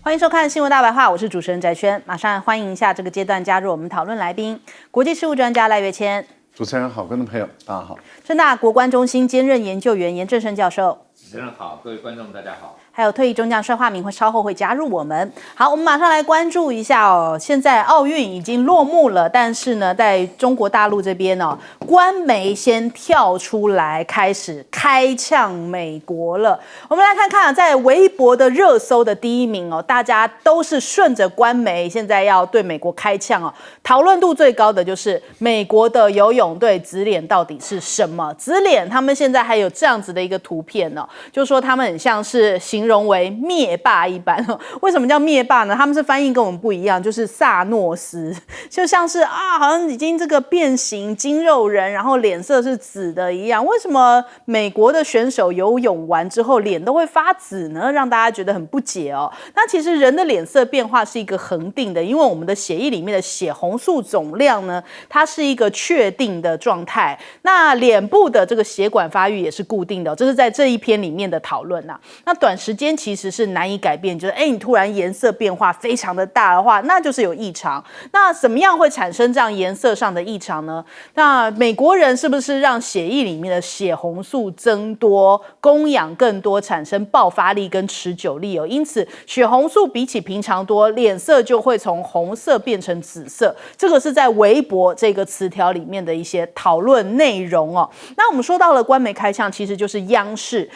欢迎收看新闻大白话，我是主持人翟轩，马上欢迎一下这个阶段加入我们讨论来宾，国际事务专家赖岳谦。主持人好，观众朋友大家好。政大国关中心兼任研究员严正声教授。主持人好，各位观众大家好。还有退役中将帅化明稍后会加入我们。好，我们马上来关注一下哦。现在奥运已经落幕了，但是呢，在中国大陆这边哦，官媒先跳出来开始开呛美国了。我们来看看在微博的热搜的第一名哦，大家都是顺着官媒现在要对美国开呛哦。讨论度最高的就是美国的游泳队紫脸到底是什么？紫脸他们现在还有这样子的一个图片哦，就说他们很像是形容为灭霸一般。为什么叫灭霸呢？他们是翻译跟我们不一样，就是萨诺斯，就像是好像已经这个变形筋肉人，然后脸色是紫的一样。为什么美国的选手游泳完之后脸都会发紫呢？让大家觉得很不解哦。那其实人的脸色变化是一个恒定的，因为我们的血液里面的血红素总量呢，它是一个确定的状态。那脸部的这个血管发育也是固定的，这是在这一篇里面的讨论啊。那短时间其实是难以改变，就是你突然颜色变化非常的大的话，那就是有异常。那怎么样会产生这样颜色上的异常呢？那美国人是不是让血液里面的血红素增多，供氧更多，产生爆发力跟持久力哦？因此血红素比起平常多，脸色就会从红色变成紫色。这个是在微博这个词条里面的一些讨论内容哦。那我们说到了官媒开呛，其实就是央视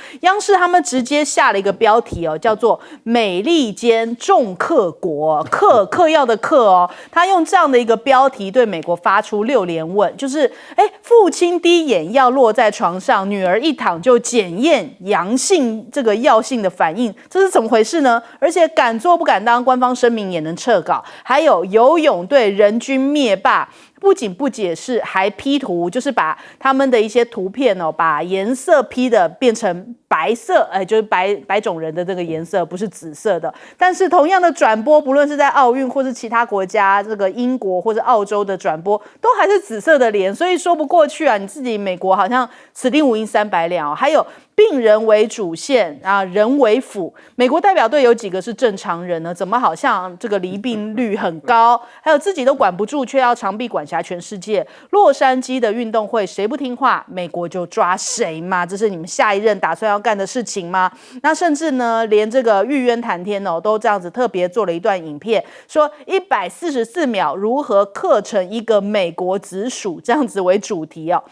他们直接下了一个标题哦，叫做美利坚重克国，嗑药的嗑哦，他用这样的一个标题对美国发出6连问，就是父亲滴眼药落在床上，女儿一躺就检验阳性这个药性的反应，这是怎么回事呢？而且敢做不敢当，官方声明也能撤稿，还有游泳队人均灭霸。不仅不解释，还 P 图，就是把他们的一些图片哦，把颜色 P 的变成白色，就是白种人的这个颜色，不是紫色的。但是同样的转播，不论是在奥运或是其他国家，这个英国或者澳洲的转播，都还是紫色的脸，所以说不过去啊。你自己美国好像此地无银三百两哦。还有病人为主线啊，人为辅。美国代表队有几个是正常人呢？怎么好像这个离病率很高？还有自己都管不住，却要长臂管辖全世界。洛杉矶的运动会，谁不听话，美国就抓谁嘛？这是你们下一任打算要干的事情吗？那甚至呢，连这个玉渊谈天哦，都这样子特别做了一段影片，说144秒如何克成一个美国直属，这样子为主题哦。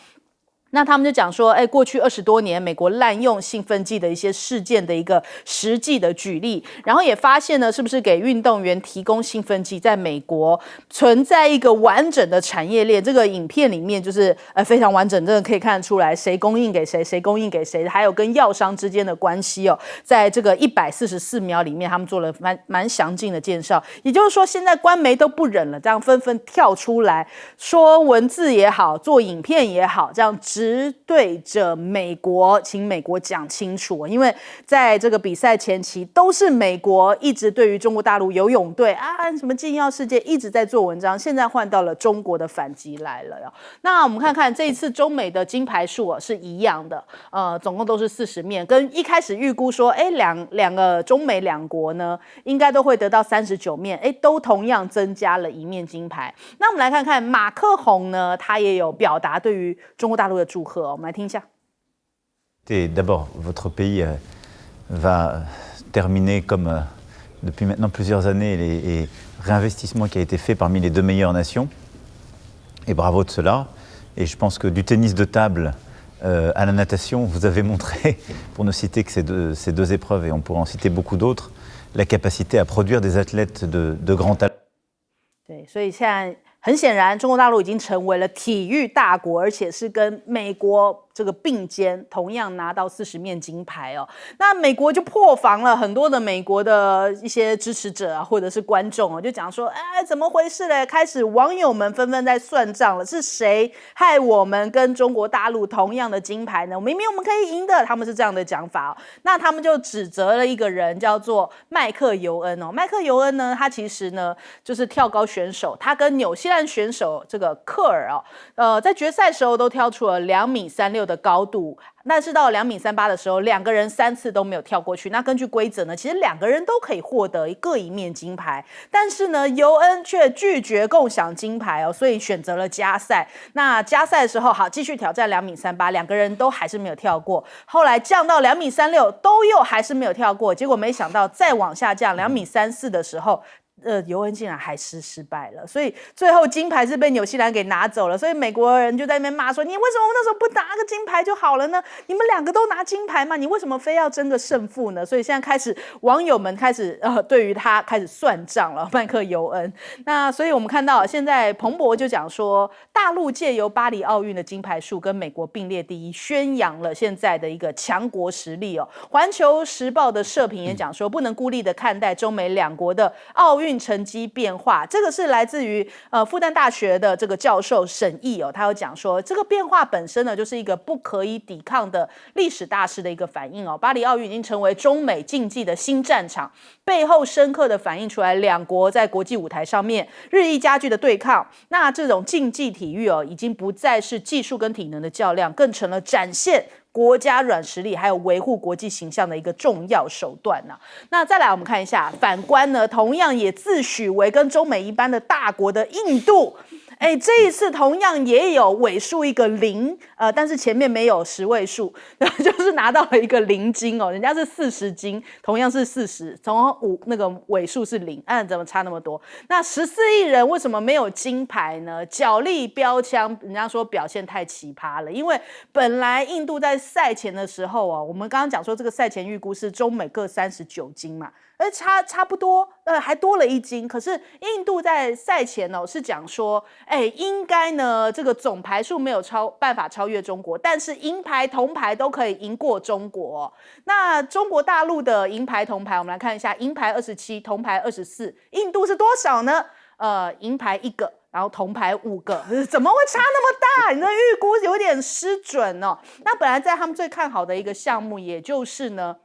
那他们就讲说，过去20多年美国滥用兴奋剂的一些事件的一个实际的举例，然后也发现呢，是不是给运动员提供兴奋剂，在美国存在一个完整的产业链。这个影片里面就是非常完整，真的可以看得出来谁供应给谁，谁供应给谁，还有跟药商之间的关系哦。在这个144秒里面，他们做了蛮详尽的介绍。也就是说，现在官媒都不忍了，这样纷纷跳出来说文字也好，做影片也好，这样直对着美国，请美国讲清楚。因为在这个比赛前期，都是美国一直对于中国大陆游泳队什么禁药事件一直在做文章，现在换到了中国的反击来了。那我们看看这一次中美的金牌数是一样的，总共都是40面，跟一开始预估说，两个中美两国呢，应该都会得到39面，都同样增加了1面金牌。那我们来看看马克宏呢，他也有表达对于中国大陆的祝贺。我们来听一下。D'abord, votre pays va terminer comme depuis maintenant plusieurs années les réinvestissements qui a été fait parmi les 2 meilleures nations. Et bravo de cela. Et je pense que du tennis de table à la natation, vous avez montré, pour ne citer que ces deux épreuves, et on pourrait en citer beaucoup d'autres, la capacité à produire des athlètes de grand talent. 对，所以现在很显然，中国大陆已经成为了体育大国，而且是跟美国这个并肩，同样拿到40面金牌哦。那美国就破防了，很多的美国的一些支持者啊，或者是观众就讲说，怎么回事嘞？开始网友们纷纷在算账了，是谁害我们跟中国大陆同样的金牌呢？明明我们可以赢的，他们是这样的讲法哦。那他们就指责了一个人，叫做麦克尤恩哦。麦克尤恩呢，他其实呢就是跳高选手，他跟纽西兰选手这个克尔在决赛时候都跳出了2.36米3.6的高度，但是到2.38米的时候，2个人3次都没有跳过去。那根据规则呢，其实2个人都可以获得各一面金牌，但是呢，尤恩却拒绝共享金牌哦，所以选择了加赛。那加赛的时候，好继续挑战2.38米，2个人都还是没有跳过。后来降到2.36米，都又还是没有跳过。结果没想到再往下降2.34米的时候。尤恩竟然还是失败了，所以最后金牌是被纽西兰给拿走了。所以美国人就在那边骂说：“你为什么那时候不拿个金牌就好了呢？你们2个都拿金牌嘛，你为什么非要争个胜负呢？”所以现在开始，网友们开始对于他开始算账了，麦克尤恩。那所以我们看到现在彭博就讲说，大陆借由巴黎奥运的金牌数跟美国并列第一，宣扬了现在的一个强国实力哦。环球时报的社评也讲说，不能孤立的看待中美2国的奥运成绩变化，这个是来自于复旦大学的这个教授沈毅哦，他有讲说，这个变化本身呢，就是一个不可以抵抗的历史大势的一个反应哦。巴黎奥运已经成为中美竞技的新战场，背后深刻的反映出来2国在国际舞台上面日益加剧的对抗。那这种竞技体育哦，已经不再是技术跟体能的较量，更成了展现国家软实力还有维护国际形象的一个重要手段呐。那再来我们看一下，反观呢，同样也自诩为跟中美一般的大国的印度，这一次同样也有尾数一个0，但是前面没有10位数，就是拿到了一个0金哦，人家是40金，同样是40，从5那个尾数是0，怎么差那么多？那14亿人为什么没有金牌呢？角力标枪，人家说表现太奇葩了，因为本来印度在赛前的时候我们刚刚讲说这个赛前预估是中美各39金嘛，而差不多，还多了1金。可是印度在赛前是讲说，应该呢这个总牌数没有办法超越中国，但是银牌、铜牌都可以赢过中国。那中国大陆的银牌、铜牌，我们来看一下，银牌27，铜牌24，印度是多少呢？银牌1个。然后铜牌5个，怎么会差那么大？你的预估有点失准哦。那本来在他们最看好的一个项目，也就是呢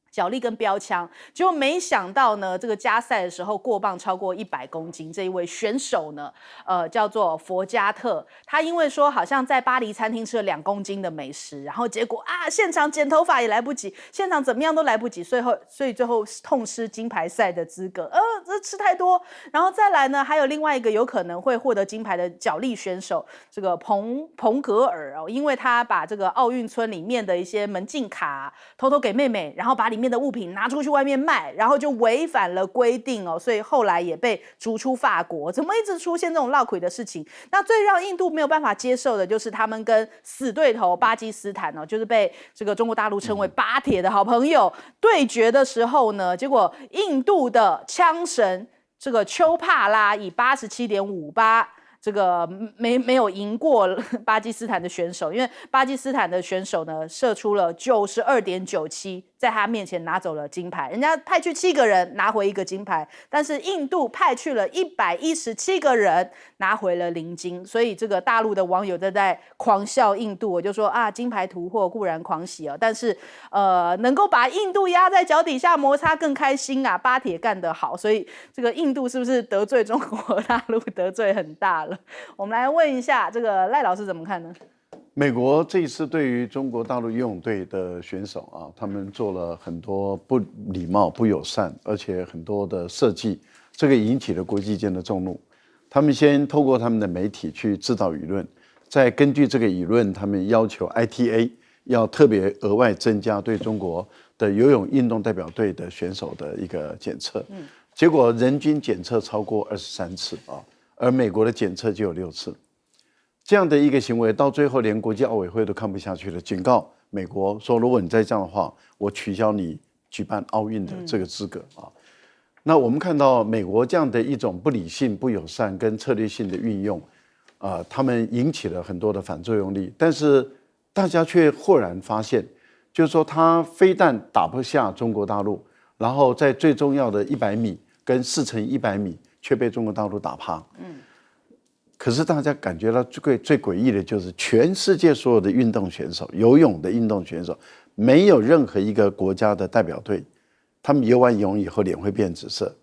角力跟标枪，结果没想到呢，这个加赛的时候过磅超过100公斤，这一位选手呢，叫做佛加特，他因为说好像在巴黎餐厅吃了2公斤的美食，然后结果现场剪头发也来不及，现场怎么样都来不及，所以最后痛失金牌赛的资格，这吃太多。然后再来呢，还有另外一个有可能会获得金牌的角力选手，这个彭格尔因为他把这个奥运村里面的一些门禁卡偷偷给妹妹，然后把里面的物品拿出去外面卖，然后就违反了规定所以后来也被逐出法国。怎么一直出现这种落魁的事情？那最让印度没有办法接受的就是他们跟死对头巴基斯坦就是被这个中国大陆称为巴铁的好朋友对决的时候呢，结果印度的枪神这个丘帕拉以87.58这个没有赢过巴基斯坦的选手，因为巴基斯坦的选手呢射出了92.97，在他面前拿走了金牌。人家派去7个人拿回1个金牌，但是印度派去了117个人拿回了0金。所以这个大陆的网友在狂笑印度，我就说金牌突破固然狂喜但是能够把印度压在脚底下摩擦更开心巴铁干得好。所以这个印度是不是得罪中国大陆得罪很大了？我们来问一下这个赖老师怎么看呢？美国这一次对于中国大陆游泳队的选手他们做了很多不礼貌、不友善，而且很多的设计，这个引起了国际间的众怒。他们先透过他们的媒体去制造舆论，再根据这个舆论，他们要求 ITA 要特别额外增加对中国的游泳运动代表队的选手的一个检测。结果人均检测超过23次而美国的检测就有6次。这样的一个行为到最后连国际奥委会都看不下去了，警告美国说，如果你再这样的话，我取消你举办奥运的这个资格那我们看到美国这样的一种不理性、不友善跟策略性的运用他们引起了很多的反作用力，但是大家却豁然发现，就是说他非但打不下中国大陆，然后在最重要的100米跟4×100米却被中国大陆打趴。可是大家感觉到最诡异的就是，全世界所有的运动选手，游泳的运动选手，没有任何一个国家的代表队，他们游完泳以后脸会变紫色，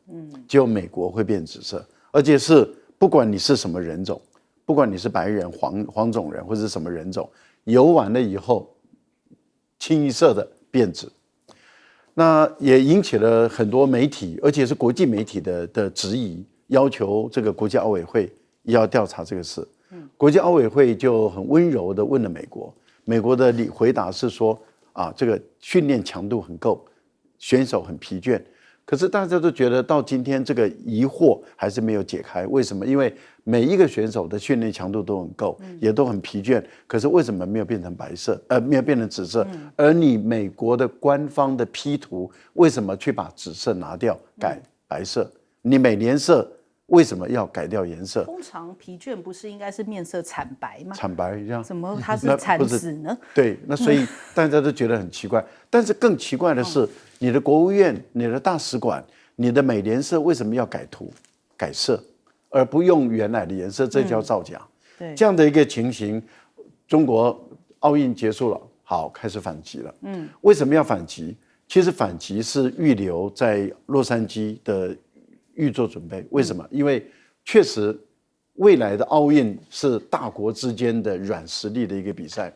只有美国会变紫色，而且是不管你是什么人种，不管你是白人、黄种人或者是什么人种，游完了以后，清一色的变质。那也引起了很多媒体，而且是国际媒体的质疑，要求这个国际奥委会要调查这个事。国际奥委会就很温柔的问了美国，美国的回答是说啊，这个训练强度很够，选手很疲倦。可是大家都觉得到今天这个疑惑还是没有解开，为什么？因为每一个选手的训练强度都很够，也都很疲倦，可是为什么没有变成白色？没有变成紫色？而你美国的官方的 P 图为什么去把紫色拿掉，改白色？你美联社为什么要改掉颜色？通常疲倦不是应该是面色惨白吗？惨白这样，怎么它是惨紫呢？对，那所以大家都觉得很奇怪。但是更奇怪的是，你的国务院、你的大使馆、你的美联社为什么要改图、改色，而不用原来的颜色？这叫造假。对，这样的一个情形，中国奥运结束了，好，开始反击了。为什么要反击？其实反击是预留在洛杉矶的预做准备。为什么？因为确实未来的奥运是大国之间的软实力的一个比赛。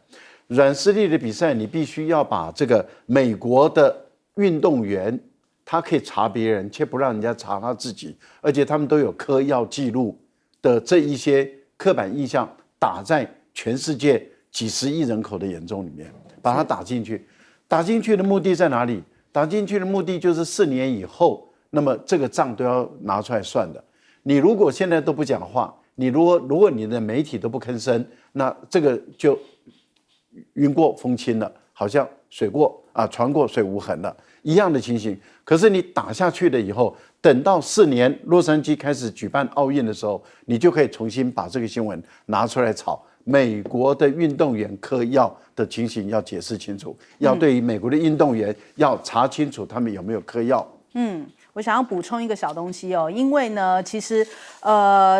软实力的比赛，你必须要把这个美国的运动员，他可以查别人，却不让人家查他自己，而且他们都有嗑药记录的这一些刻板印象，打在全世界几十亿人口的眼中里面，把它打进去。打进去的目的在哪里？打进去的目的就是4年以后，那么这个账都要拿出来算的。你如果现在都不讲话，你如果你的媒体都不吭声，那这个就云过风轻了，好像船过水无痕了一样的情形。可是你打下去了以后，等到4年洛杉矶开始举办奥运的时候，你就可以重新把这个新闻拿出来炒。美国的运动员嗑药的情形要解释清楚，要对于美国的运动员要查清楚他们有没有嗑药。我想要补充一个小东西哦，因为呢，其实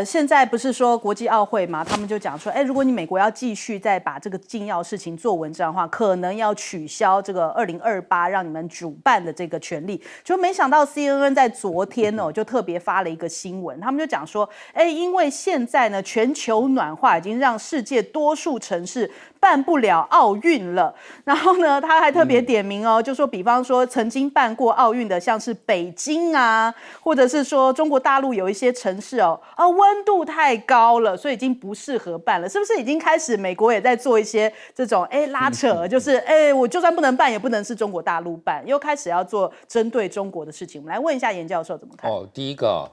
现在不是说国际奥会嘛，他们就讲说，如果你美国要继续再把这个禁药事情做文章的话，可能要取消这个2028让你们主办的这个权利。就没想到 CNN 在昨天哦，就特别发了一个新闻，他们就讲说，因为现在呢，全球暖化已经让世界多数城市办不了奥运了。然后呢，他还特别点名哦，就说比方说曾经办过奥运的，像是北京啊，或者是说中国大陆有一些城市温度太高了，所以已经不适合办了。是不是已经开始美国也在做一些这种拉扯，就是我就算不能办，也不能是中国大陆办，又开始要做针对中国的事情。我们来问一下严教授怎么看？第一个，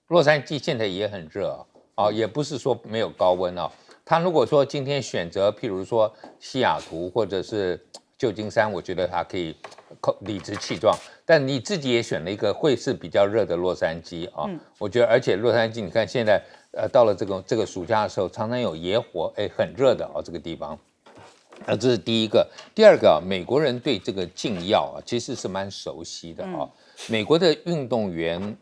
洛杉矶现在也很热也不是说没有高温他如果说今天选择，譬如说西雅图或者是旧金山，我觉得他可以理直气壮。但你自己也选了一个会是比较热的洛杉矶我觉得，而且洛杉矶你看现在到了这个暑假的时候，常常有野火，很热的这个地方。这是第一个。第二个，美国人对这个禁药其实是蛮熟悉的美国的运动员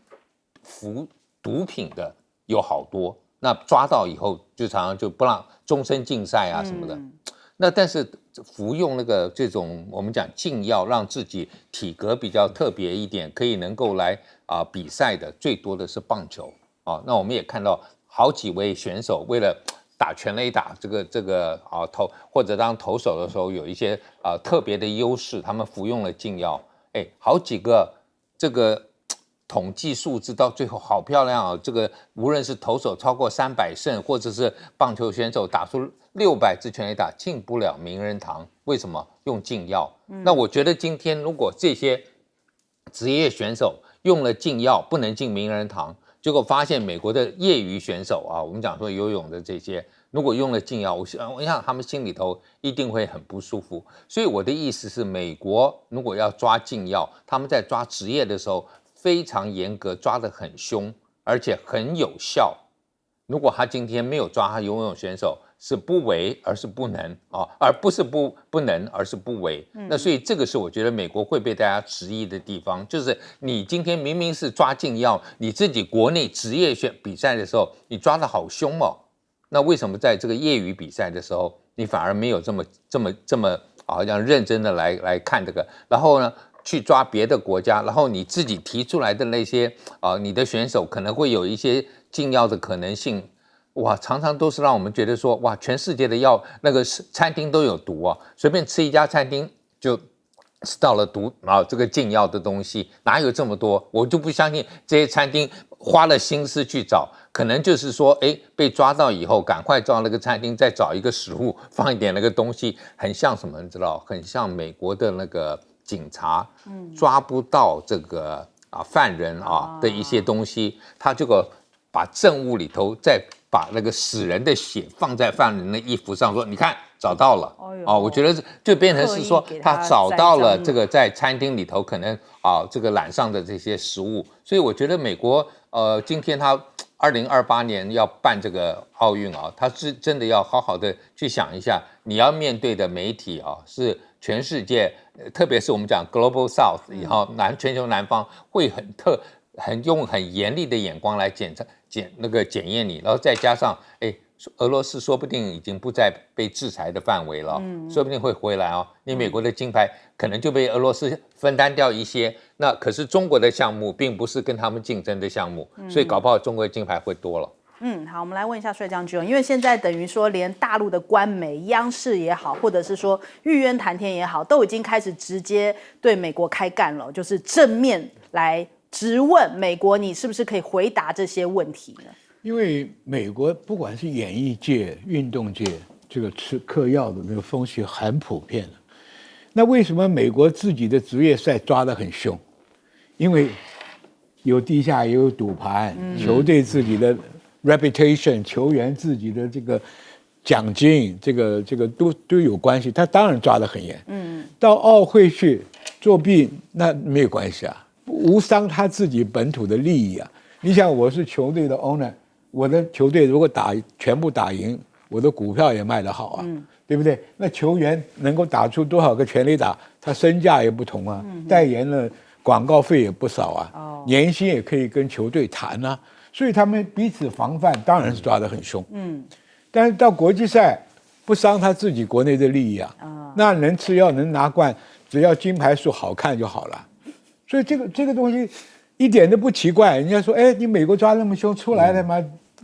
服毒品的有好多。那抓到以后，就常常就不让终身禁赛什么的。那但是服用这种我们讲禁药，让自己体格比较特别一点，可以能够来比赛的，最多的是棒球那我们也看到好几位选手为了打全垒打这个投或者当投手的时候有一些特别的优势，他们服用了禁药。好几个这个。统计数字到最后好漂亮这个无论是投手超过300胜，或者是棒球选手打出600支全垒打，进不了名人堂。为什么？用禁药。那我觉得今天如果这些职业选手用了禁药，不能进名人堂，结果发现美国的业余选手我们讲说游泳的这些，如果用了禁药，我想他们心里头一定会很不舒服。所以我的意思是，美国如果要抓禁药，他们在抓职业的时候非常严格，抓得很凶，而且很有效。如果他今天没有抓他游泳选手，是不为而是不能而不是不能而是不为。那所以这个是我觉得美国会被大家质疑的地方，就是你今天明明是抓禁药，你自己国内职业比赛的时候，你抓得好凶那为什么在这个业余比赛的时候，你反而没有这么好像认真的来看这个？然后呢？去抓别的国家，然后你自己提出来的那些你的选手可能会有一些禁药的可能性，哇，常常都是让我们觉得说，哇，全世界的那个餐厅都有毒啊，随便吃一家餐厅就吃到了毒这个禁药的东西，哪有这么多？我就不相信这些餐厅花了心思去找，可能就是说，被抓到以后，赶快到那个餐厅再找一个食物，放一点那个东西，很像什么，你知道？很像美国的那个警察，抓不到这个犯人的一些东西，他这个把证物里头再把那个死人的血放在犯人的衣服上，说你看找到了。我觉得就变成是说他找到了这个在餐厅里头可能这个染上的这些食物，所以我觉得美国今天他2028年要办这个奥运他是真的要好好的去想一下，你要面对的媒体是全世界，特别是我们讲 Global South 以后全球南方会用很严厉的眼光来检验你，然后再加上俄罗斯说不定已经不在被制裁的范围了，说不定会回来你美国的金牌可能就被俄罗斯分担掉一些，那可是中国的项目并不是跟他们竞争的项目，所以搞不好中国的金牌会多了。好，我们来问一下帅将军，因为现在等于说连大陆的官媒、央视也好，或者是说玉渊谈天也好，都已经开始直接对美国开干了，就是正面来质问美国，你是不是可以回答这些问题呢？因为美国不管是演艺界、运动界，这个吃嗑药的那个风气很普遍的。那为什么美国自己的职业赛抓得很凶？因为有地下也有赌盘，球队自己的 reputation， 球员自己的这个奖金，这个都有关系。他当然抓得很严。到奥会去作弊，那没有关系无伤他自己本土的利益你想，我是球队的 owner。我的球队如果全部打赢，我的股票也卖得好对不对？那球员能够打出多少个全垒打，他身价也不同代言了广告费也不少年薪也可以跟球队谈所以他们彼此防范，当然是抓得很凶但是到国际赛不伤他自己国内的利益那能吃药能拿冠，只要金牌数好看就好了。所以这个东西一点都不奇怪。人家说，你美国抓那么凶，出来他妈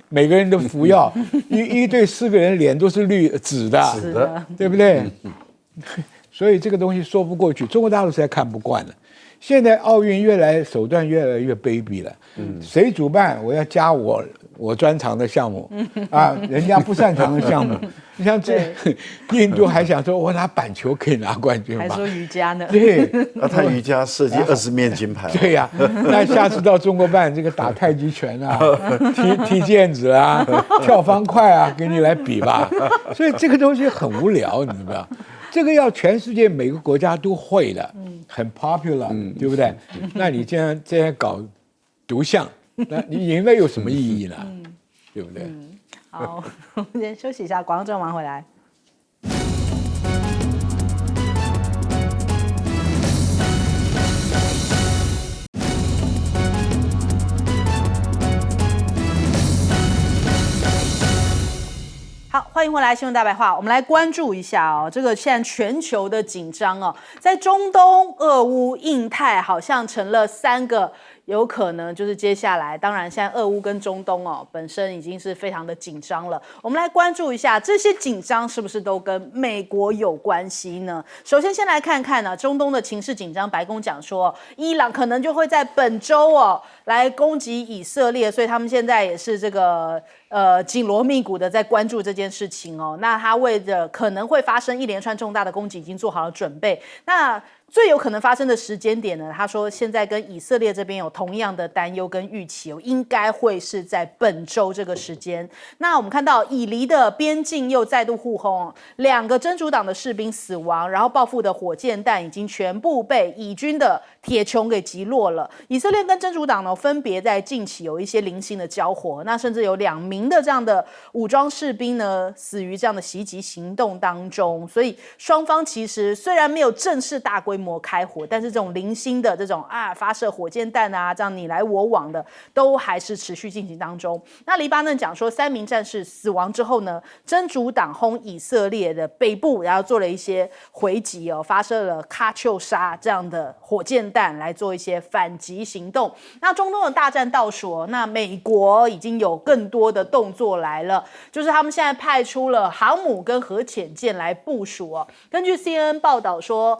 每个人都服药，一队4个人脸都是紫的，对不对？所以这个东西说不过去，中国大陆实在看不惯了。现在奥运手段越来越卑鄙了，谁主办我要加我专长的项目人家不擅长的项目。你像印度还想说我拿板球可以拿冠军吗？还说瑜伽呢？对，他瑜伽设计20面金牌。对呀，那下次到中国办这个打太极拳踢毽子跳方块给你来比吧。所以这个东西很无聊，你知道？这个要全世界每个国家都会的，很 popular，对不对？那你这样搞独项，那你赢了有什么意义呢？对不对？好，我们先休息一下，广告之后马上回来。好，欢迎回来，新闻大白话。我们来关注一下这个现在全球的紧张在中东、俄乌、印太，好像成了3个有可能就是接下来，当然现在俄乌跟中东本身已经是非常的紧张了。我们来关注一下这些紧张是不是都跟美国有关系呢？首先先来看看中东的情势紧张，白宫讲说伊朗可能就会在本周来攻击以色列，所以他们现在也是这个紧锣密鼓的在关注这件事情那他为着可能会发生一连串重大的攻击已经做好了准备。那最有可能发生的时间点呢？他说现在跟以色列这边有同样的担忧跟预期应该会是在本周这个时间。那我们看到以黎的边境又再度互轰，2个真主党的士兵死亡，然后报复的火箭弹已经全部被以军的铁穹给击落了。以色列跟真主党呢，分别在近期有一些零星的交火，那甚至有2名的这样的武装士兵呢死于这样的袭击行动当中。所以双方其实虽然没有正式大规模开火，但是这种零星的这种发射火箭弹这样你来我往的都还是持续进行当中。那黎巴嫩讲说3名战士死亡之后呢，真主党轰以色列的北部，然后做了一些回击发射了喀秋莎这样的火箭弹来做一些反击行动。那中东的大战倒数那美国已经有更多的动作来了，就是他们现在派出了航母跟核潜舰来部署哦。根据 CNN 报道说，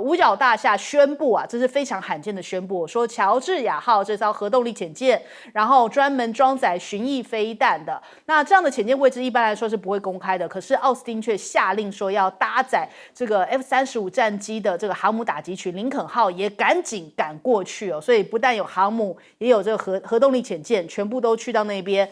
五角大厦宣布啊，这是非常罕见的宣布，说乔治亚号这艘核动力潜舰，然后专门装载巡弋飞弹的。那这样的潜舰位置一般来说是不会公开的，可是奥斯汀却下令说要搭载这个 F-35战机的这个航母打击群林肯号也赶紧赶过去哦，所以不但有航母，也有这个核动力潜舰，全部都去到那边，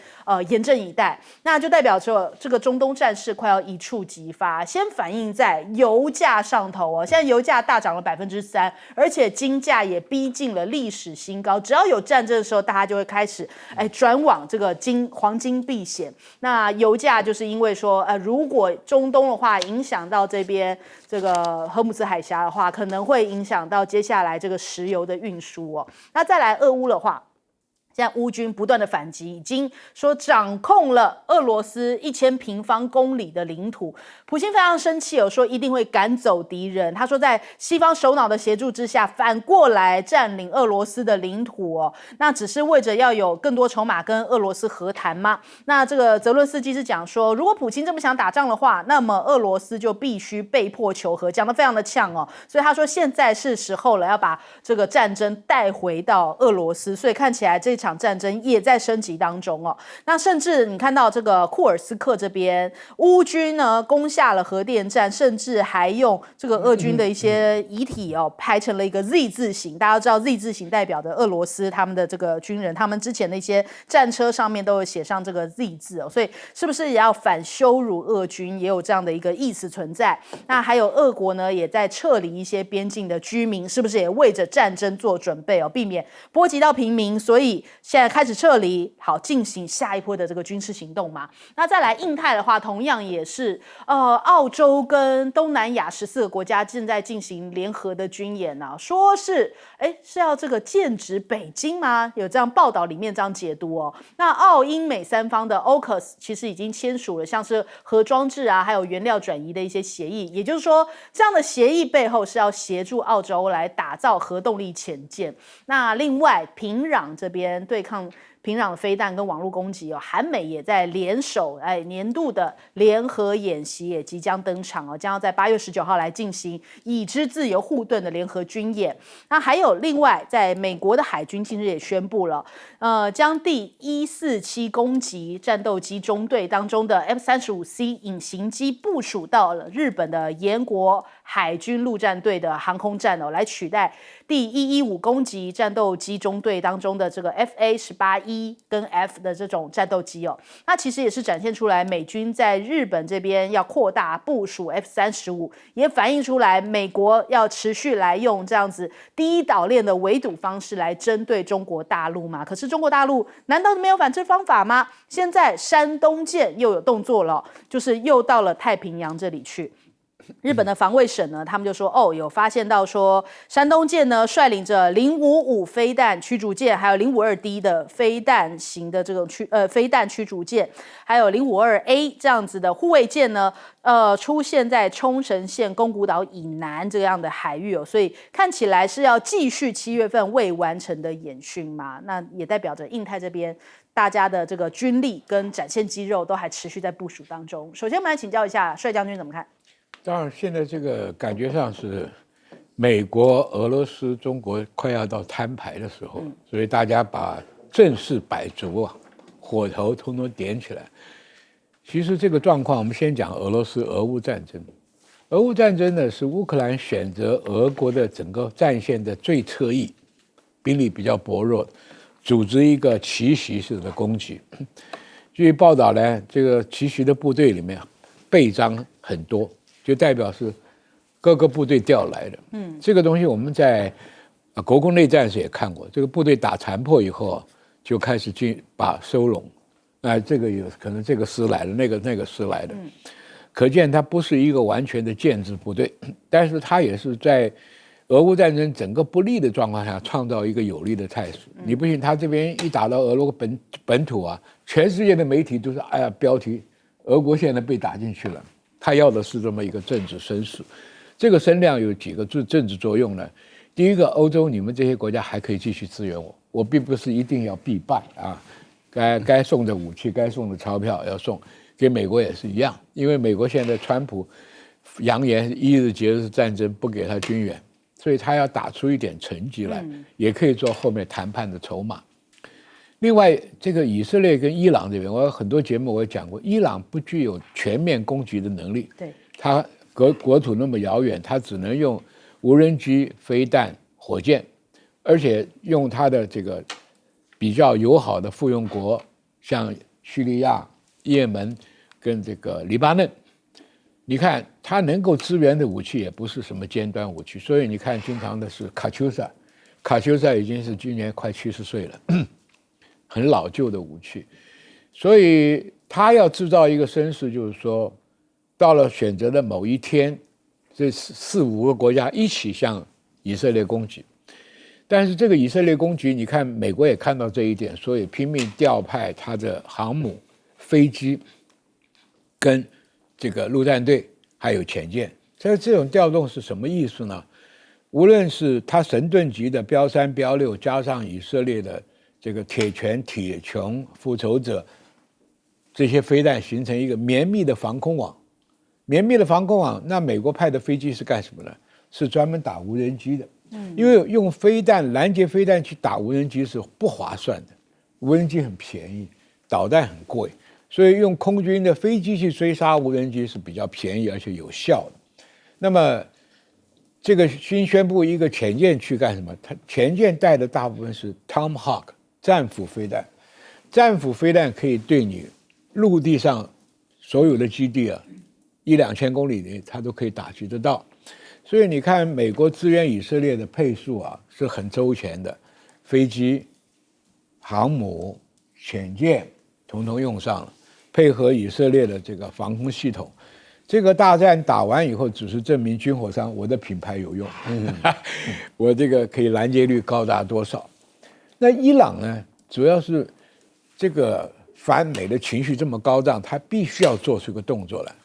严阵以待。那就代表着这个中东战事快要一触即发，先反映在油价上头哦。现在油价大涨了3%，而且金价也逼近了历史新高。只要有战争的时候，大家就会开始转往这个黄金避险。那油价就是因为说，如果中东的话影响到这边这个荷姆斯海峡的话，可能会影响到接下来这个石油的运输哦。那再来俄乌的话，现在乌军不断的反击，已经说掌控了俄罗斯1000平方公里的领土。普京非常生气，有说一定会赶走敌人。他说在西方首脑的协助之下，反过来占领俄罗斯的领土哦。那只是为着要有更多筹码跟俄罗斯和谈吗？那这个泽伦斯基是讲说，如果普京这么想打仗的话，那么俄罗斯就必须被迫求和，讲得非常的呛哦。所以他说现在是时候了，要把这个战争带回到俄罗斯。所以看起来这场战争也在升级当中哦。那甚至你看到这个库尔斯克这边，乌军呢攻下了核电站，甚至还用这个俄军的一些遗体哦拍成了一个 Z 字形。大家都知道 Z 字形代表的俄罗斯他们的这个军人，他们之前的一些战车上面都有写上这个 Z 字哦。所以是不是也要反羞辱俄军，也有这样的一个意思存在？那还有俄国呢也在撤离一些边境的居民，是不是也为着战争做准备哦，避免波及到平民？所以现在开始撤离，好进行下一波的这个军事行动嘛。那再来印太的话，同样也是澳洲跟东南亚14个国家正在进行联合的军演啊，说是是要这个剑指北京吗？有这样报道里面这样解读哦。那澳英美三方的 AUKUS 其实已经签署了像是核装置啊，还有原料转移的一些协议，也就是说这样的协议背后是要协助澳洲来打造核动力潜舰。那另外平壤这边对抗平壤的飞弹跟网络攻击哦，韩美也在联手，年度的联合演习也即将登场哦，将要在8月19号来进行已知自由护盾的联合军演。那还有另外，在美国的海军近日也宣布了，将第147攻击战斗机中队当中的 F-35C 隐形机部署到了日本的岩国海军陆战队的航空站哦，来取代第115攻击战斗机中队当中的这个 FA-18E 跟 F 的这种战斗机哦。那其实也是展现出来美军在日本这边要扩大部署 F-35，也反映出来美国要持续来用这样子第一岛链的围堵方式来针对中国大陆嘛。可是中国大陆难道没有反制方法吗？现在山东舰又有动作了，就是又到了太平洋这里去。日本的防卫省呢，他们就说有发现到说山东舰呢率领着055飞弹驱逐舰，还有052D 的飞弹型的这种飞弹驱逐舰，还有052A 这样子的护卫舰呢，出现在冲绳县宫古岛以南这样的海域哦，所以看起来是要继续7月份未完成的演训嘛。那也代表着印太这边大家的这个军力跟展现肌肉都还持续在部署当中。首先我们来请教一下帅将军怎么看？当然，现在这个感觉上是美国、俄罗斯、中国快要到摊牌的时候，所以大家把阵势摆足啊，火头通通点起来。其实这个状况，我们先讲俄罗斯俄乌战争。俄乌战争呢，是乌克兰选择俄国的整个战线的最侧翼，兵力比较薄弱，组织一个奇袭式的攻击。据报道呢，这个奇袭的部队里面备章很多。就代表是各个部队调来的，这个东西我们在国共内战时也看过，这个部队打残破以后就开始把收拢，这个有可能这个师来了，那个师来的，可见它不是一个完全的建制部队，但是它也是在俄乌战争整个不利的状况下创造一个有利的态势。你不信，他这边一打到俄罗本土啊，全世界的媒体都是标题，俄国现在被打进去了。他要的是这么一个政治声势，这个声量有几个政治作用呢？第一个，欧洲你们这些国家还可以继续支援我，我并不是一定要必败啊。该送的武器、该送的钞票要送，给美国也是一样，因为美国现在川普扬言一日节日战争，不给他军援，所以他要打出一点成绩来，也可以做后面谈判的筹码。另外，这个以色列跟伊朗这边，我有很多节目我也讲过，伊朗不具有全面攻击的能力，对，它国土那么遥远，它只能用无人机、飞弹、火箭，而且用它的这个比较友好的附庸国，像叙利亚、也门跟这个黎巴嫩，你看它能够支援的武器也不是什么尖端武器，所以你看经常的是卡秋莎，卡秋莎已经是今年快70岁了，很老旧的武器，所以他要制造一个声势，就是说，到了选择的某一天，这4、5个国家一起向以色列攻击。但是这个以色列攻击，你看美国也看到这一点，所以拼命调派他的航母、飞机跟这个陆战队还有潜舰。这种调动是什么意思呢？无论是他神盾级的标3、标6，加上以色列的这个铁拳、铁穹、复仇者这些飞弹，形成一个绵密的防空网。绵密的防空网，那美国派的飞机是干什么呢？是专门打无人机的。因为用飞弹拦截飞弹去打无人机是不划算的，无人机很便宜，导弹很贵，所以用空军的飞机去追杀无人机是比较便宜而且有效的。那么这个新宣布一个潜舰去干什么？它潜舰带的大部分是 Tomahawk 战斧飞弹，战斧飞弹可以对你陆地上所有的基地啊，1、2千公里内它都可以打击得到。所以你看，美国支援以色列的配速啊是很周全的，飞机、航母、潜舰统统用上了，配合以色列的这个防空系统。这个大战打完以后，只是证明军火商我的品牌有用，我这个可以拦截率高达多少？那伊朗呢，主要是这个反美的情绪这么高涨，他必须要做出个动作来。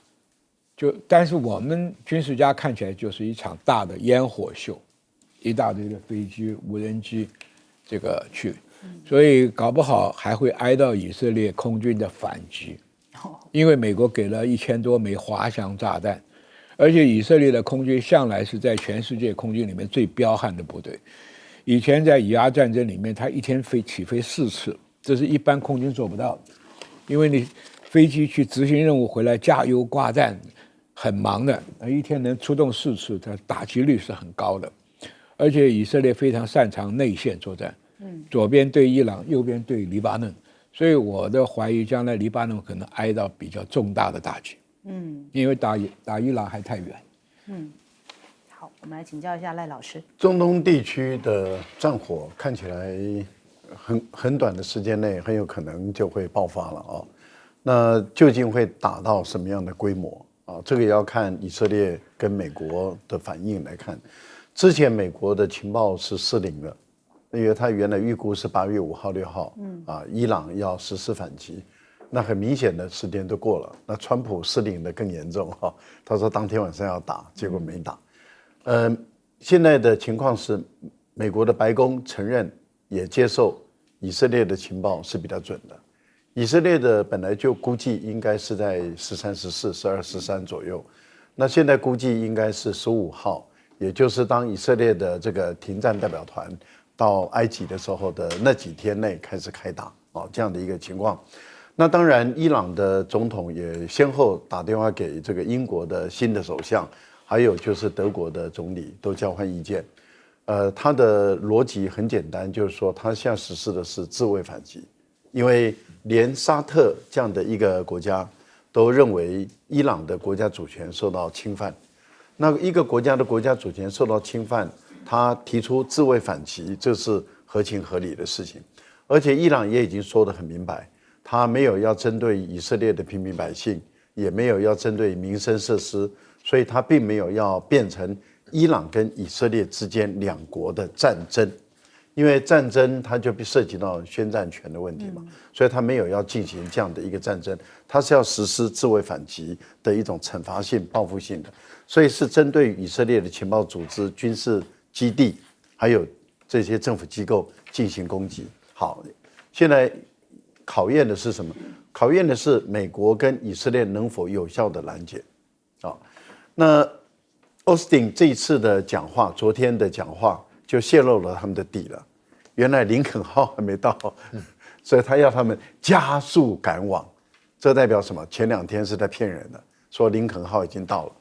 但是我们军事家看起来就是一场大的烟火秀，一大堆的飞机、无人机，这个去，所以搞不好还会挨到以色列空军的反击，因为美国给了1000多枚滑翔炸弹，而且以色列的空军向来是在全世界空军里面最彪悍的部队。以前在以阿战争里面，他一天起飞4次，这是一般空军做不到的，因为你飞机去执行任务回来加油挂弹。很忙的，一天能出动4次，它打击率是很高的，而且以色列非常擅长内线作战，左边对伊朗，右边对黎巴嫩，所以我的怀疑，将来黎巴嫩可能挨到比较重大的打击，因为打伊朗还太远。好，我们来请教一下赖老师。中东地区的战火看起来很短的时间内很有可能就会爆发了啊，那究竟会打到什么样的规模？这个也要看以色列跟美国的反应来看。之前美国的情报是失灵了，因为他原来预估是8月5号、6号，伊朗要实施反击，那很明显的时间都过了。那川普失灵的更严重哈，他说当天晚上要打，结果没打。现在的情况是，美国的白宫承认也接受以色列的情报是比较准的。以色列的本来就估计应该是在13、14、12、13左右，那现在估计应该是15号，也就是当以色列的这个停战代表团到埃及的时候的那几天内开始开打这样的一个情况。那当然，伊朗的总统也先后打电话给这个英国的新的首相，还有就是德国的总理都交换意见。他的逻辑很简单，就是说他现在实施的是自卫反击。因为连沙特这样的一个国家都认为伊朗的国家主权受到侵犯，那一个国家的国家主权受到侵犯，他提出自卫反击，这是合情合理的事情。而且伊朗也已经说得很明白，他没有要针对以色列的平民百姓，也没有要针对民生设施，所以他并没有要变成伊朗跟以色列之间两国的战争。因为战争它就涉及到宣战权的问题嘛，所以他没有要进行这样的一个战争，他是要实施自卫反击的一种惩罚性、报复性的，所以是针对以色列的情报组织、军事基地，还有这些政府机构进行攻击。好，现在考验的是什么？考验的是美国跟以色列能否有效的拦截。那奥斯汀这一次的讲话，昨天的讲话就泄露了他们的底了。原来林肯号还没到，所以他要他们加速赶往。这代表什么？前2天是在骗人的，说林肯号已经到了。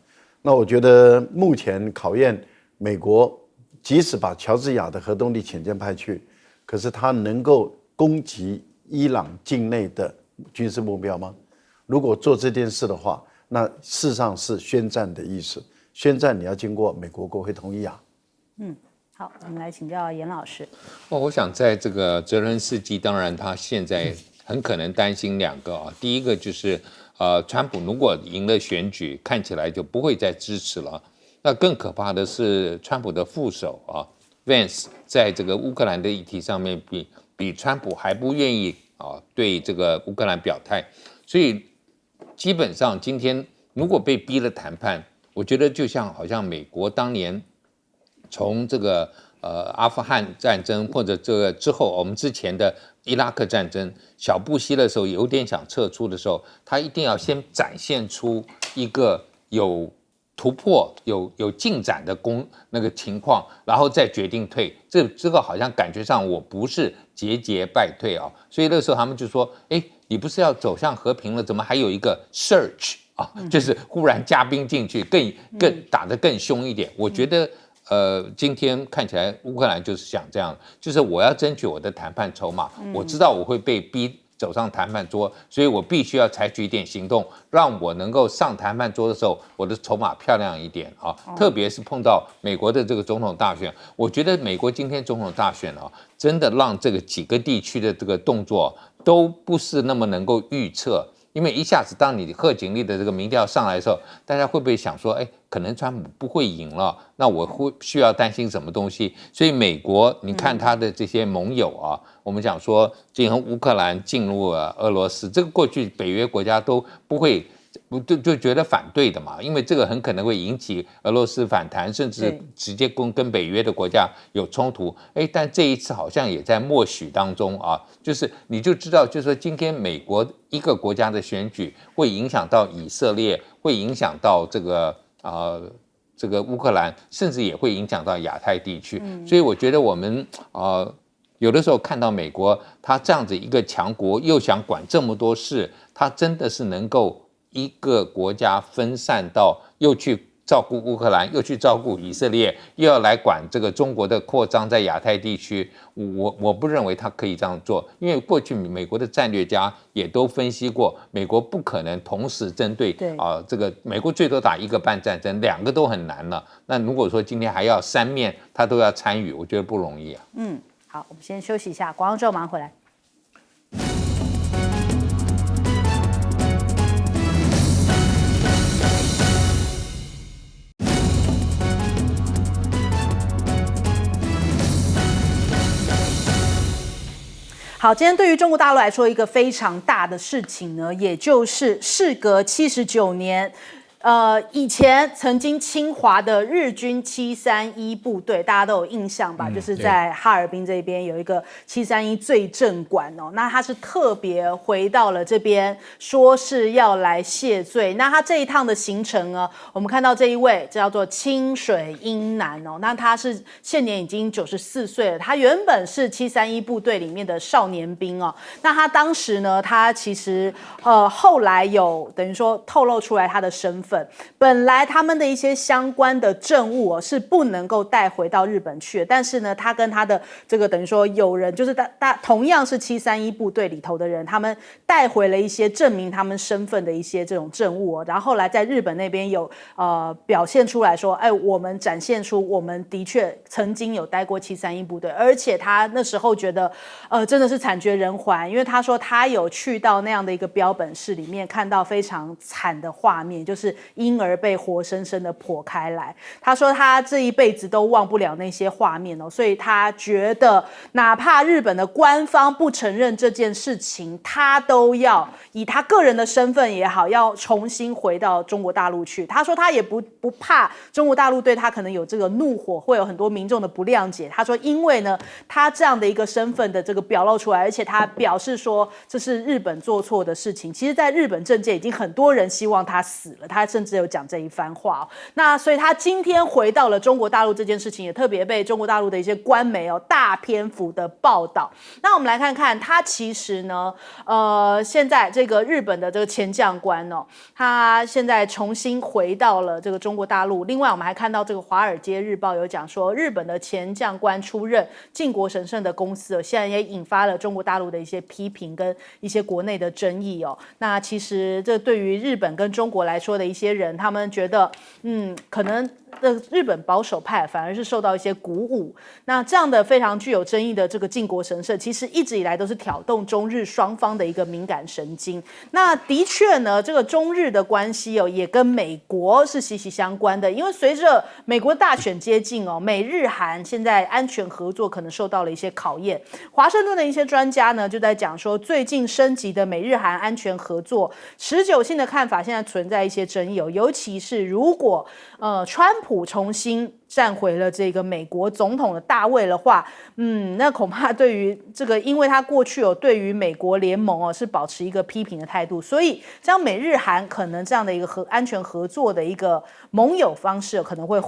那我觉得目前考验美国，即使把乔治亚的核动力潜舰派去，可是他能够攻击伊朗境内的军事目标吗？如果做这件事的话，那事实上是宣战的意思。宣战你要经过美国国会同意啊。好，我们来请教严老师。我想在这个泽伦斯基，当然他现在很可能担心2个啊，第一个就是川普如果赢了选举，看起来就不会再支持了。那更可怕的是，川普的副手Vance 在这个乌克兰的议题上面比川普还不愿意对这个乌克兰表态，所以基本上今天如果被逼了谈判，我觉得就像好像美国当年从这个阿富汗战争或者这个之后我们之前的伊拉克战争，小布希的时候有点想撤出的时候，他一定要先展现出一个有突破、有进展的那个情况，然后再决定退。这个好像感觉上我不是节败退啊，所以那时候他们就说：“哎，你不是要走向和平了，怎么还有一个 surge 啊？就是忽然加兵进去，更打得更凶一点。”我觉得。今天看起来乌克兰就是想这样，就是我要争取我的谈判筹码，我知道我会被逼走上谈判桌，所以我必须要采取一点行动，让我能够上谈判桌的时候，我的筹码漂亮一点啊。特别是碰到美国的这个总统大选，我觉得美国今天总统大选真的让这个几个地区的这个动作都不是那么能够预测。因为一下子，当你贺锦丽的这个民调上来的时候，大家会不会想说，哎，可能川普不会赢了，那我需要担心什么东西？所以美国，你看他的这些盟友我们讲说，今天乌克兰进入了俄罗斯，这个过去北约国家都不会。就觉得反对的嘛，因为这个很可能会引起俄罗斯反弹，甚至直接跟北约的国家有冲突。但这一次好像也在默许当中就是你就知道，就是说今天美国一个国家的选举会影响到以色列，会影响到这个乌克兰，甚至也会影响到亚太地区。所以我觉得我们有的时候看到美国他这样子一个强国，又想管这么多事，他真的是能够。一个国家分散到又去照顾乌克兰，又去照顾以色列，又要来管这个中国的扩张在亚太地区，我不认为他可以这样做，因为过去美国的战略家也都分析过，美国不可能同时针对这个美国最多打1个半战争，2个都很难了。那如果说今天还要3面他都要参与，我觉得不容易啊。好，我们先休息一下，广告之后马上回来。好，今天对于中国大陆来说，一个非常大的事情呢，也就是事隔79年。以前曾经侵华的日军731部队，大家都有印象吧？就是在哈尔滨这边有一个731罪证馆那他是特别回到了这边，说是要来谢罪。那他这一趟的行程呢，我们看到这一位叫做清水英男那他是现年已经94岁了，他原本是731部队里面的少年兵那他当时呢，他其实后来有等于说透露出来他的身份。本来他们的一些相关的证物是不能够带回到日本去的，但是呢，他跟他的这个等于说友人，就是同样是731部队里头的人，他们带回了一些证明他们身份的一些这种证物然后后来在日本那边有表现出来说，我们展现出我们的确曾经有待过731部队，而且他那时候觉得真的是惨绝人寰，因为他说他有去到那样的一个标本室里面，看到非常惨的画面，就是婴儿被活生生的剖开来。他说他这一辈子都忘不了那些画面哦，所以他觉得哪怕日本的官方不承认这件事情，他都要以他个人的身份也好，要重新回到中国大陆去。他说他也不怕中国大陆对他可能有这个怒火，会有很多民众的不谅解。他说因为呢，他这样的一个身份的这个表露出来，而且他表示说这是日本做错的事情。其实在日本政界已经很多人希望他死了，他甚至有讲这一番话。那所以他今天回到了中国大陆这件事情，也特别被中国大陆的一些官媒大篇幅的报道。那我们来看看他其实呢，现在这个日本的这个前将官他现在重新回到了这个中国大陆。另外我们还看到这个《华尔街日报》有讲说，日本的前将官出任靖国神社的公司现在也引发了中国大陆的一些批评跟一些国内的争议那其实这对于日本跟中国来说的一些人，他们觉得可能日本保守派反而是受到一些鼓舞。那这样的非常具有争议的这个靖国神社，其实一直以来都是挑动中日双方的一个敏感神经。那的确呢，这个中日的关系也跟美国是息息相关的，因为随着美国大选接近美日韩现在安全合作可能受到了一些考验。华盛顿的一些专家呢就在讲说，最近升级的美日韩安全合作持久性的看法现在存在一些争议尤其是如果川普重新站回了这个美国总统的大位的话，那恐怕对于这个，因为他过去对于美国联盟是保持一个批评的态度，所以像美日韩可能这样的一个安全合作的一个盟友方式可能会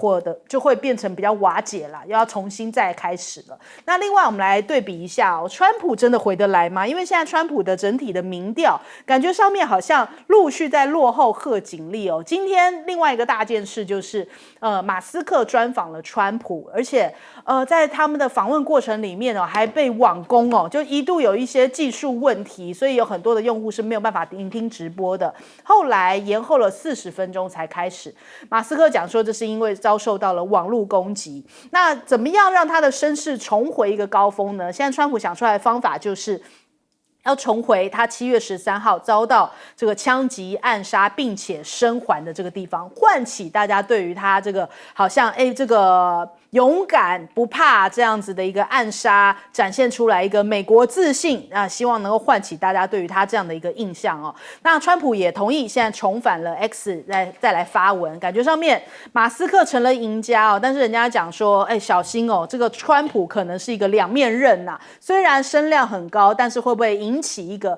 就会变成比较瓦解啦，要重新再开始了。那另外我们来对比一下川普真的回得来吗？因为现在川普的整体的民调感觉上面好像陆续在落后贺锦丽今天另外一个大件事就是马斯克专访了川普，而且在他们的访问过程里面还被网攻就一度有一些技术问题，所以有很多的用户是没有办法聆听直播的。后来延后了40分钟才开始。马斯克讲说这是因为遭受到了网络攻击。那怎么样让他的声势重回一个高峰呢？现在川普想出来的方法就是要重回他7月13号遭到这个枪击暗杀并且生还的这个地方，唤起大家对于他这个好像这个勇敢不怕这样子的一个暗杀，展现出来一个美国自信希望能够唤起大家对于他这样的一个印象那川普也同意现在重返了 X 再来发文，感觉上面马斯克成了赢家但是人家讲说小心这个川普可能是一个两面刃虽然声量很高，但是会不会引起一个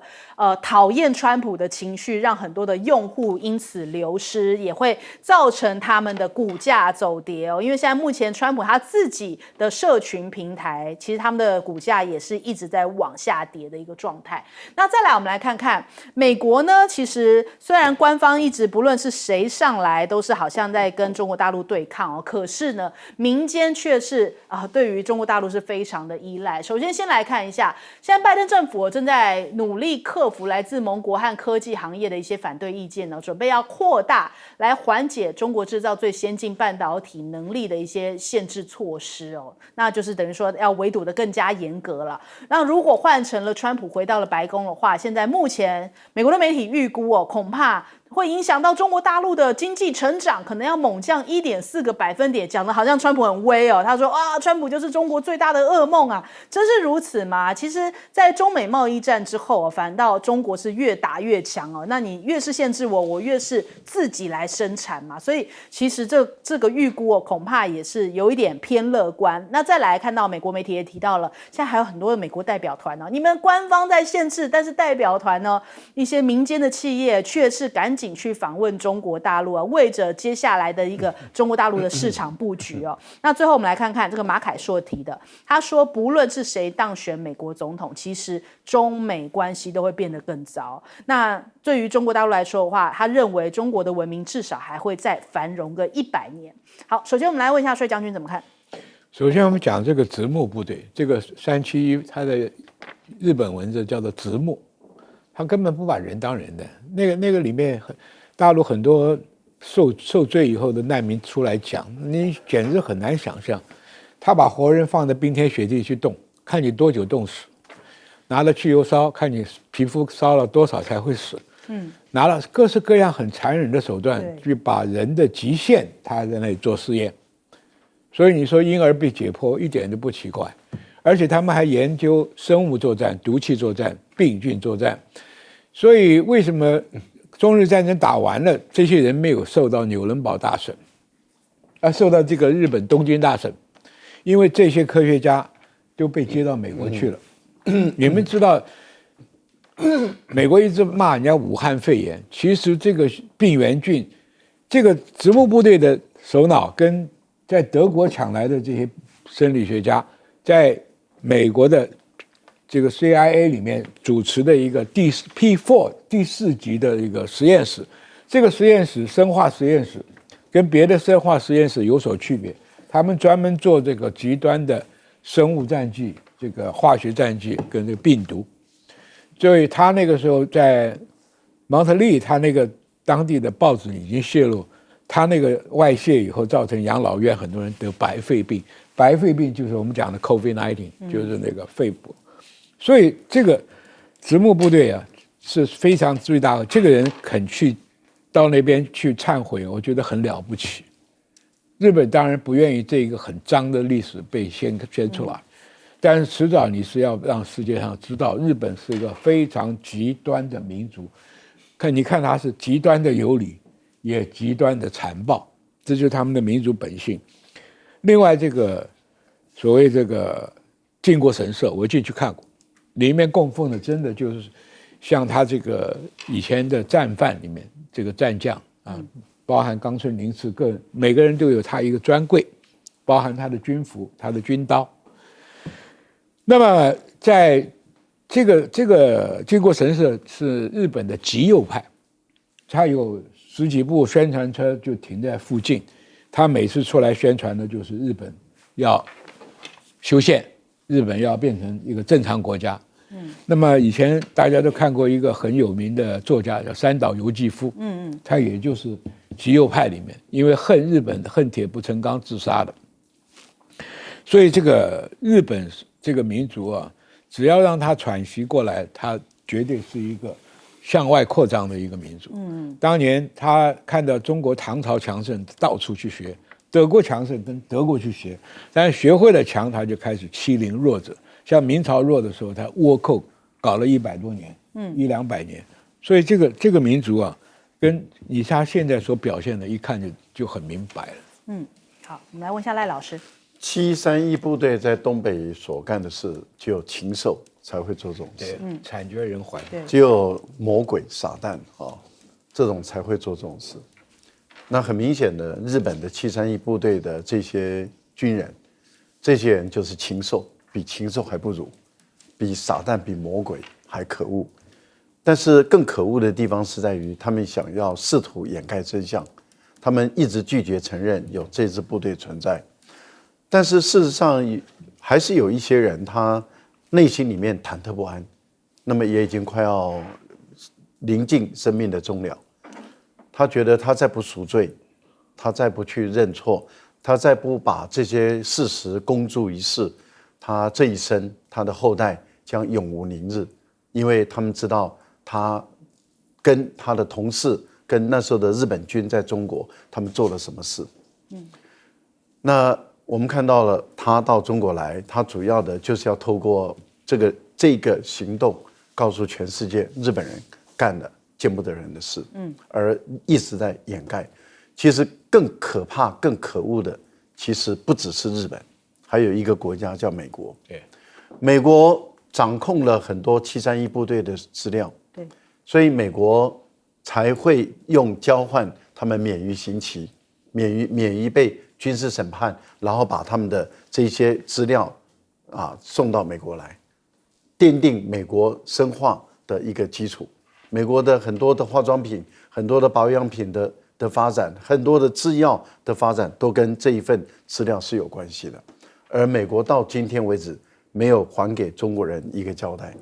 讨厌川普的情绪，让很多的用户因此流失，也会造成他们的股价走跌因为现在目前川普他自己的社群平台，其实他们的股价也是一直在往下跌的一个状态。那再来我们来看看美国呢，其实虽然官方一直不论是谁上来都是好像在跟中国大陆对抗可是呢民间却是对于中国大陆是非常的依赖。首先先来看一下，现在拜登政府正在努力克服来自盟国和科技行业的一些反对意见准备要扩大来缓解中国制造最先进半导体能力的一些限制措施那就是等于说要围堵的更加严格了。那如果换成了川普回到了白宫的话，现在目前美国的媒体预估恐怕会影响到中国大陆的经济成长，可能要猛降1.4个百分点，讲的好像川普很威他说川普就是中国最大的噩梦真是如此吗？其实在中美贸易战之后反倒中国是越打越强那你越是限制我越是自己来生产嘛，所以其实这个预估恐怕也是有一点偏乐观。那再来看到美国媒体也提到了，现在还有很多的美国代表团你们官方在限制，但是代表团一些民间的企业却是赶紧去访问中国大陆为着接下来的一个中国大陆的市场布局那最后我们来看看这个马凯硕提的，他说不论是谁当选美国总统，其实中美关系都会变得更糟。那对于中国大陆来说的话，他认为中国的文明至少还会再繁荣个100年。好，首先我们来问一下帅将军怎么看。首先我们讲这个直木部队，这个371它的日本文字叫做直木，他根本不把人当人的。那个里面大陆很多受罪以后的难民出来讲，你简直很难想象，他把活人放在冰天雪地去冻，看你多久冻死，拿了汽油烧，看你皮肤烧了多少才会死。拿了各式各样很残忍的手段对去把人的极限，他在那里做试验。所以你说婴儿被解剖一点都不奇怪，而且他们还研究生物作战、毒气作战、病菌作战。所以为什么中日战争打完了，这些人没有受到纽伦堡大审，而受到这个日本东京大审？因为这些科学家都被接到美国去了。你们知道，美国一直骂人家武汉肺炎，其实这个病原菌，这个直木部队的首脑跟在德国抢来的这些生理学家，在美国的这个 CIA 里面主持的一个P4第4级的一个实验室，这个实验室生化实验室跟别的生化实验室有所区别，他们专门做这个极端的生物战剂、这个化学战剂跟这个病毒。所以他那个时候在蒙特利，他那个当地的报纸已经泄露，他那个外泄以后造成养老院很多人得白肺病，白肺病就是我们讲的 COVID-19，就是那个肺部。所以这个直木部队啊是非常最大的，这个人肯去到那边去忏悔，我觉得很了不起。日本当然不愿意这个很脏的历史被掀出来，但是迟早你是要让世界上知道，日本是一个非常极端的民族。你看它是极端的有理，也极端的残暴，这就是他们的民族本性。另外，这个所谓这个靖国神社，我进去看过，里面供奉的真的就是像他这个以前的战犯里面这个战将啊，包含冈村宁次每个人都有他一个专柜，包含他的军服、他的军刀。那么在这个靖国神社是日本的极右派，他有10几部宣传车就停在附近，他每次出来宣传的就是日本要修宪，日本要变成一个正常国家。那么以前大家都看过一个很有名的作家叫三岛由纪夫，他也就是极右派里面，因为恨日本恨铁不成钢自杀的。所以这个日本这个民族啊，只要让他喘息过来，他绝对是一个向外扩张的一个民族。当年他看到中国唐朝强盛，到处去学；德国强盛，跟德国去学。但是学会了强，他就开始欺凌弱者。像明朝弱的时候，他倭寇搞了100多年，100-200年。所以这个民族啊，跟他现在所表现的，一看就很明白了。好，我们来问一下赖老师。731部队在东北所干的事，只有禽兽才会做这种事，惨绝人寰。只有魔鬼撒旦这种才会做这种事。那很明显的，日本的731部队的这些军人，这些人就是禽兽，比禽兽还不如，比撒旦、比魔鬼还可恶。但是更可恶的地方是在于，他们想要试图掩盖真相，他们一直拒绝承认有这支部队存在。但是事实上，还是有一些人，他内心里面忐忑不安，那么也已经快要临近生命的终了。他觉得他再不赎罪，他再不去认错，他再不把这些事实公诸于世，他这一生，他的后代将永无宁日，因为他们知道他跟他的同事，跟那时候的日本军在中国，他们做了什么事。那我们看到了他到中国来，他主要的就是要透过这个行动，告诉全世界日本人干了见不得人的事，而一直在掩盖。其实更可怕、更可恶的，其实不只是日本，还有一个国家叫美国。对，美国掌控了很多731部队的资料，对，所以美国才会用交换他们免于刑期，免于被军事审判，然后把他们的这些资料送到美国来，奠定美国深化的一个基础。美国的很多的化妆品、很多的保养品的发展、很多的制药的发展，都跟这一份资料是有关系的。而美国到今天为止没有还给中国人一个交代，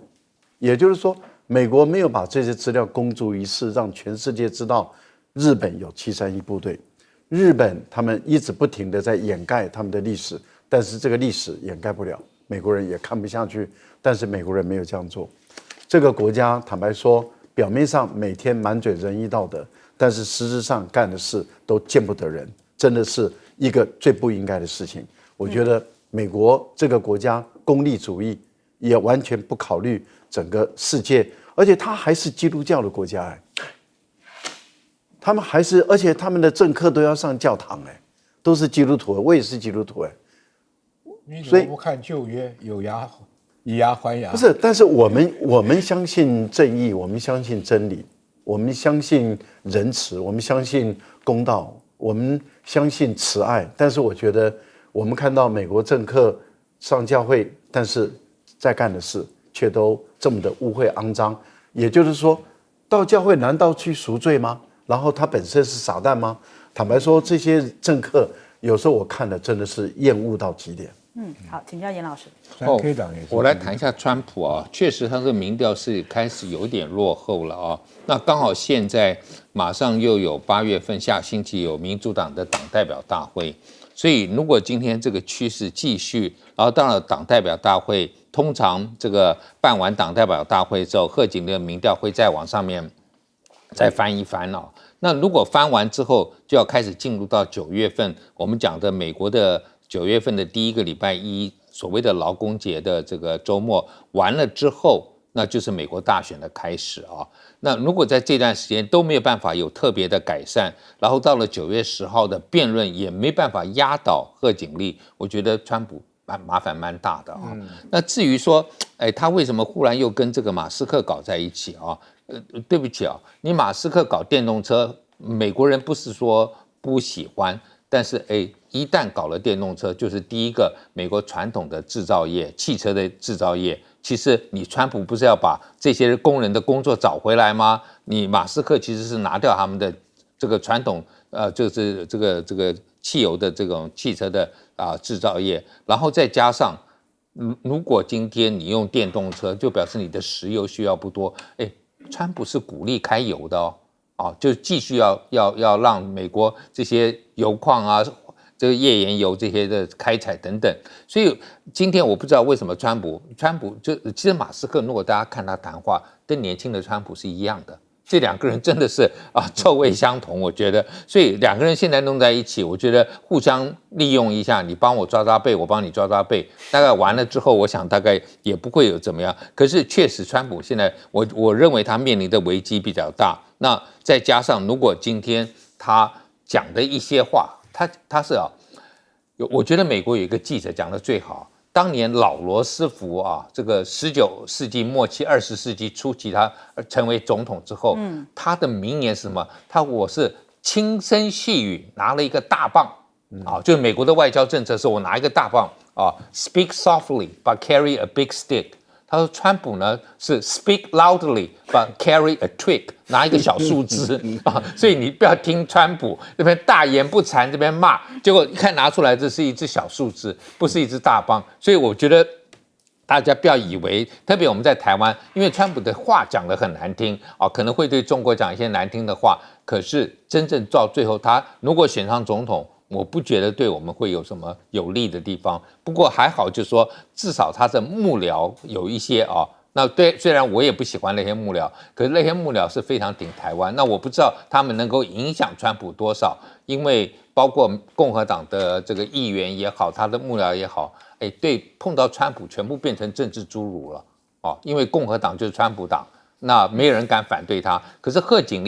也就是说，美国没有把这些资料公诸于世，让全世界知道日本有731部队。日本他们一直不停地在掩盖他们的历史，但是这个历史掩盖不了，美国人也看不下去，但是美国人没有这样做。这个国家坦白说表面上每天满嘴仁义道德，但是实质上干的事都见不得人，真的是一个最不应该的事情。我觉得美国这个国家功利主义也完全不考虑整个世界，而且它还是基督教的国家哎，他们还是，而且他们的政客都要上教堂哎，都是基督徒，我也是基督徒哎。你怎么不看旧约有牙以牙还牙？不是，但是我们相信正义，我们相信真理，我们相信仁慈，我们相信公道，我们相信慈爱。但是我觉得我们看到美国政客上教会，但是在干的事却都这么的污秽肮脏。也就是说，到教会难道去赎罪吗？然后他本身是撒旦吗？坦白说，这些政客有时候我看了真的是厌恶到极点。好，请教严老师。3K 党也是。我来谈一下川普啊，确实他的民调是开始有点落后了啊。那刚好现在马上又有8月份下星期有民主党的党代表大会，所以如果今天这个趋势继续，然后到了党代表大会，通常这个办完党代表大会之后，贺锦丽的民调会再往上面再翻一翻哦。那如果翻完之后，就要开始进入到9月份，我们讲的美国的9月份的第一个礼拜一，所谓的劳工节的这个周末完了之后，那就是美国大选的开始啊。那如果在这段时间都没有办法有特别的改善，然后到了9月10号的辩论也没办法压倒贺锦丽，我觉得川普麻烦蛮大的啊。那至于说，他为什么忽然又跟这个马斯克搞在一起啊？对不起啊，你马斯克搞电动车，美国人不是说不喜欢，但是一旦搞了电动车，就是第一个美国传统的制造业，汽车的制造业。其实你川普不是要把这些工人的工作找回来吗？你马斯克其实是拿掉他们的这个传统就是这个汽油的这种汽车的制造业，然后再加上如果今天你用电动车，就表示你的石油需要不多。川普是鼓励开油的哦，就继续要让美国这些油矿啊，这个页岩油这些的开采等等。所以今天我不知道为什么川普就其实马斯克，如果大家看他谈话，跟年轻的川普是一样的。这两个人真的是臭味相同，我觉得，所以两个人现在弄在一起，我觉得互相利用一下，你帮我抓抓背，我帮你抓抓背，大概完了之后，我想大概也不会有怎么样。可是确实，川普现在我认为他面临的危机比较大。那再加上如果今天他讲的一些话，他是我觉得美国有一个记者讲的最好。当年老罗斯福这个19世纪末期、20世纪初期，他成为总统之后，他的名言是什么？我是轻声细语拿了一个大棒就是美国的外交政策是我拿一个大棒，speak softly but carry a big stick。他说川普呢是 speak loudly but carry a twig， 拿一个小树枝所以你不要听川普这边大言不惭这边骂，结果一看拿出来这是一只小树枝，不是一只大棒。所以我觉得大家不要以为，特别我们在台湾，因为川普的话讲得很难听可能会对中国讲一些难听的话，可是真正到最后他如果选上总统，我不觉得对我们会有什么有利的地方。不过还好，就是说至少他的幕僚有一些那对，虽然我也不喜欢那些幕僚，可是那些幕僚是非常顶台湾。那我不知道他们能够影响川普多少，因为包括共和党的这个议员也好，他的幕僚也好，对，碰到川普全部变成政治侏儒了因为共和党就是川普党，那没有人敢反对他。可是贺锦丽